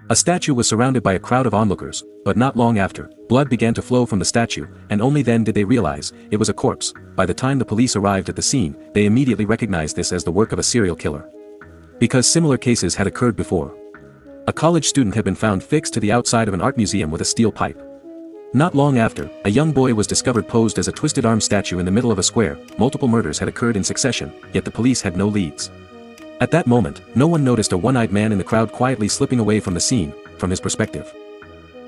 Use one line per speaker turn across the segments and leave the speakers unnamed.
A statue was surrounded by a crowd of onlookers, but not long after, blood began to flow from the statue, and only then did they realize it was a corpse. By the time the police arrived at the scene, they immediately recognized this as the work of a serial killer. Because similar cases had occurred before. A college student had been found fixed to the outside of an art museum with a steel pipe. Not long after, a young boy was discovered posed as a twisted arm statue in the middle of a square. Multiple murders had occurred in succession, yet the police had no leads. At that moment, no one noticed a one-eyed man in the crowd quietly slipping away from the scene, from his perspective.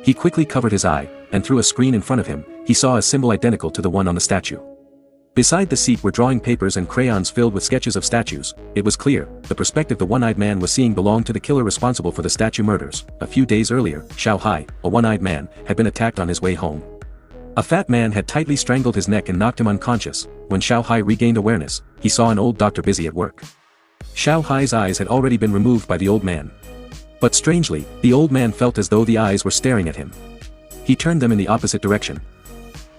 He quickly covered his eye, and through a screen in front of him, he saw a symbol identical to the one on the statue. Beside the seat were drawing papers and crayons filled with sketches of statues. It was clear, the perspective the one-eyed man was seeing belonged to the killer responsible for the statue murders. A few days earlier, Xiao Hai, a one-eyed man, had been attacked on his way home. A fat man had tightly strangled his neck and knocked him unconscious. When Xiao Hai regained awareness, he saw an old doctor busy at work. Xiao Hai's eyes had already been removed by the old man. But strangely, the old man felt as though the eyes were staring at him. He turned them in the opposite direction,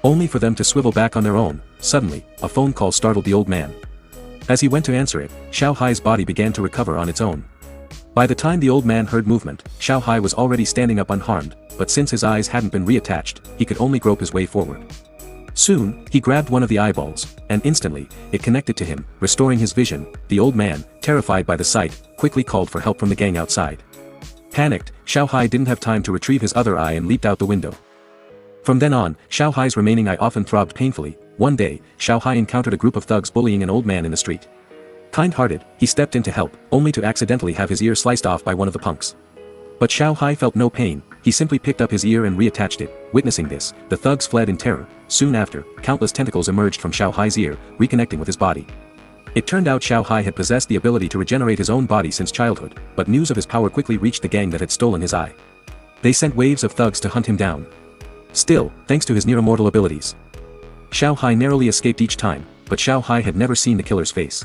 only for them to swivel back on their own. Suddenly, a phone call startled the old man. As he went to answer it, Xiao Hai's body began to recover on its own. By the time the old man heard movement, Xiao Hai was already standing up unharmed, but since his eyes hadn't been reattached, he could only grope his way forward. Soon, he grabbed one of the eyeballs, and instantly, it connected to him, restoring his vision. The old man, terrified by the sight, quickly called for help from the gang outside. Panicked, Xiao Hai didn't have time to retrieve his other eye and leaped out the window. From then on, Xiao Hai's remaining eye often throbbed painfully. One day, Xiao Hai encountered a group of thugs bullying an old man in the street. Kind-hearted, he stepped in to help, only to accidentally have his ear sliced off by one of the punks. But Xiao Hai felt no pain, he simply picked up his ear and reattached it. Witnessing this, the thugs fled in terror. Soon after, countless tentacles emerged from Xiao Hai's ear, reconnecting with his body. It turned out Xiao Hai had possessed the ability to regenerate his own body since childhood, but news of his power quickly reached the gang that had stolen his eye. They sent waves of thugs to hunt him down. Still, thanks to his near-immortal abilities, Xiao Hai narrowly escaped each time, but Xiao Hai had never seen the killer's face.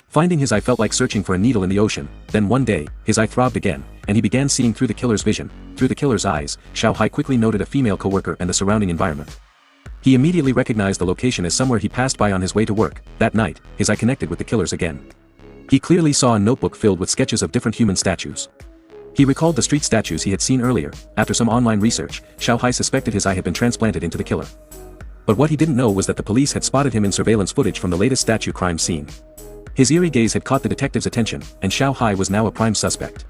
Finding his eye felt like searching for a needle in the ocean. Then one day, his eye throbbed again, and he began seeing through the killer's vision. Through the killer's eyes, Xiao Hai quickly noted a female co-worker and the surrounding environment. He immediately recognized the location as somewhere he passed by on his way to work. That night, his eye connected with the killers again. He clearly saw a notebook filled with sketches of different human statues. He recalled the street statues he had seen earlier. After some online research, Xiao Hai suspected his eye had been transplanted into the killer. But what he didn't know was that the police had spotted him in surveillance footage from the latest statue crime scene. His eerie gaze had caught the detective's attention, and Xiao Hai was now a prime suspect.